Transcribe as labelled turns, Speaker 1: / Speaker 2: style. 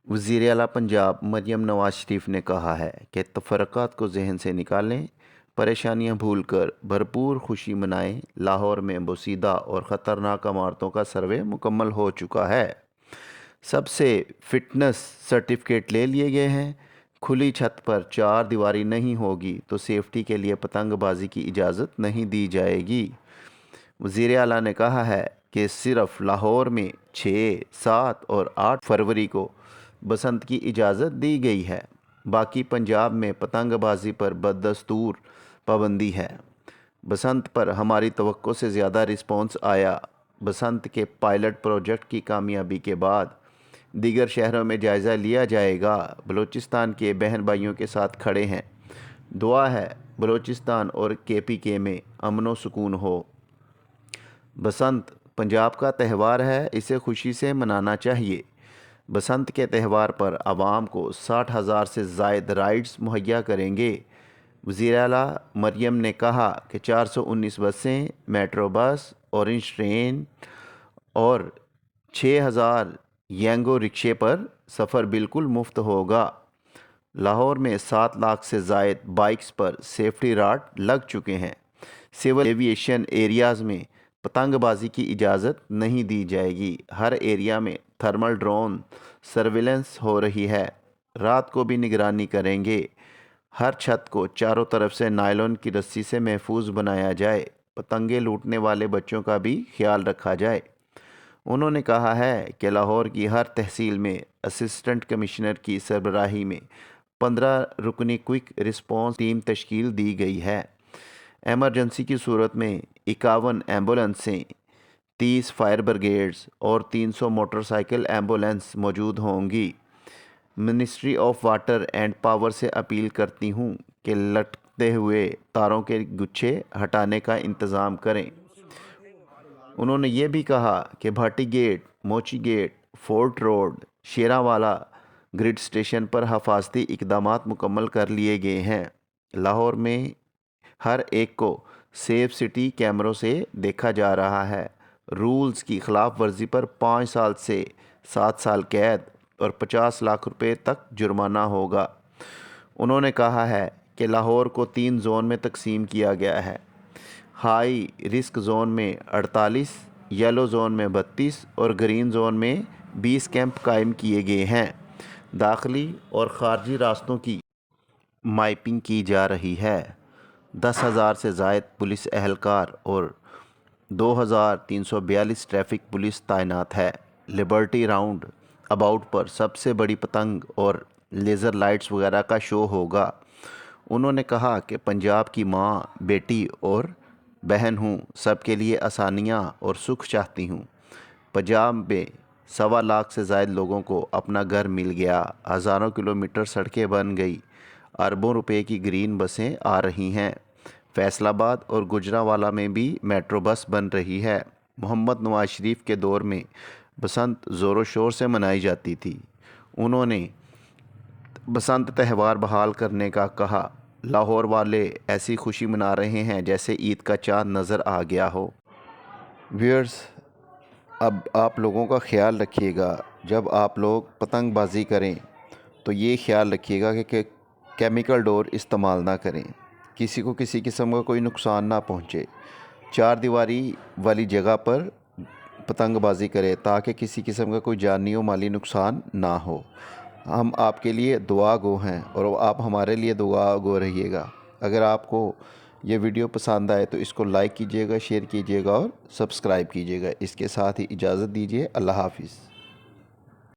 Speaker 1: वज़ीर आला पंजाब मरियम नवाज शरीफ ने कहा है कि तफ़रक़ात को जहन से निकालें, परेशानियां भूलकर भरपूर खुशी मनाएं। लाहौर में बोसीदा और ख़तरनाक इमारतों का सर्वे मुकम्मल हो चुका है। सबसे फिटनेस सर्टिफिकेट ले लिए गए हैं। खुली छत पर चार दीवारी नहीं होगी तो सेफ्टी के लिए पतंगबाजी की इजाज़त नहीं दी जाएगी। वज़ीर आला ने कहा है कि सिर्फ लाहौर में 6, 7 और 8 फरवरी को बसंत की इजाज़त दी गई है। बाकी पंजाब में पतंगबाजी पर बदस्तूर पाबंदी है। बसंत पर हमारी तवक्को से ज़्यादा रिस्पॉन्स आया। बसंत के पायलट प्रोजेक्ट की कामयाबी के बाद दीगर शहरों में जायज़ा लिया जाएगा। बलूचिस्तान के बहन भाइयों के साथ खड़े हैं। दुआ है बलूचिस्तान और KPK में अमन व सुकून हो। बसंत पंजाब का त्यौहार है, इसे खुशी से मनाना चाहिए। बसंत के त्यौहार पर आवाम को 60,000 से ज़ायद राइड्स मुहैया करेंगे। वज़ीर आला मरियम ने कहा कि 419 बसें, मेट्रो बस, ऑरेंज ट्रेन और 6,000 यंगो रिक्शे पर सफ़र बिल्कुल मुफ्त होगा। लाहौर में 7 लाख से ज़ायद बाइक्स पर सेफ्टी राड लग चुके हैं। सिविल एविएशन एरियाज़ में पतंगबाजी की इजाज़त नहीं दी जाएगी। हर एरिया में थर्मल ड्रोन सर्विलेंस हो रही है। रात को भी निगरानी करेंगे। हर छत को चारों तरफ से नायलॉन की रस्सी से महफूज बनाया जाए। पतंगे लूटने वाले बच्चों का भी ख्याल रखा जाए। उन्होंने कहा है कि लाहौर की हर तहसील में असिस्टेंट कमिश्नर की सरबराही में 15 रुकनी क्विक रिस्पॉन्स टीम तश्कील दी गई है। एमरजेंसी की सूरत में 51 एम्बुलेंसें, 30 फायर ब्रिगेड्स और 300 मोटरसाइकिल एम्बुलेंस मौजूद होंगी। Ministry of water and power से अपील करती हूँ कि लटकते हुए तारों के गुच्छे हटाने का इंतज़ाम करें। उन्होंने ये भी कहा कि Bhati gate, Mochi gate, fort road, Sherawala grid station पर हिफाजती इकदामात मुकम्मल कर लिए गए हैं। लाहौर में हर एक को सेफ सिटी कैमरों से देखा जा रहा है। रूल्स की खिलाफ वर्जी पर 5 साल से 7 साल कैद और 50 लाख रुपए तक जुर्माना होगा। उन्होंने कहा है कि लाहौर को 3 जोन में तकसीम किया गया है। हाई रिस्क जोन में 48, येलो जोन में 32 और ग्रीन जोन में 20 कैंप कायम किए गए हैं। दाखिली और ख़ारजी रास्तों की मैपिंग की जा रही है। 10,000 से ज़ायद पुलिस एहलकार और 2,342 ट्रैफिक पुलिस तैनात है। लिबर्टी राउंड अबाउट पर सबसे बड़ी पतंग और लेज़र लाइट्स वगैरह का शो होगा। उन्होंने कहा कि पंजाब की माँ, बेटी और बहन हूँ, सबके लिए आसानियाँ और सुख चाहती हूँ। पंजाब में 1.25 लाख से ज़ायद लोगों को अपना घर मिल गया। हज़ारों किलोमीटर सड़कें बन गई। अरबों रुपए की ग्रीन बसें आ रही हैं। फैसलाबाद और गुजरांवाला में भी मेट्रो बस बन रही है। मोहम्मद नवाज शरीफ के दौर में बसंत ज़ोरों शोर से मनाई जाती थी। उन्होंने बसंत त्यौहार बहाल करने का कहा। लाहौर वाले ऐसी खुशी मना रहे हैं जैसे ईद का चाँद नज़र आ गया हो। व्यूअर्स, अब आप लोगों का ख्याल रखिएगा, जब आप लोग पतंगबाजी करें तो ये ख्याल रखिएगा कि केमिकल डोर इस्तेमाल ना करें, किसी को किसी किस्म का कोई नुकसान ना पहुंचे। चार दीवारी वाली जगह पर पतंगबाजी करें ताकि किसी किस्म का कोई जानी और माली नुकसान ना हो। हम आपके लिए दुआ गो हैं और आप हमारे लिए दुआ गो रहिएगा। अगर आपको ये वीडियो पसंद आए तो इसको लाइक कीजिएगा, शेयर कीजिएगा और सब्सक्राइब कीजिएगा। इसके साथ ही इजाज़त दीजिए। अल्लाह हाफ़िज़।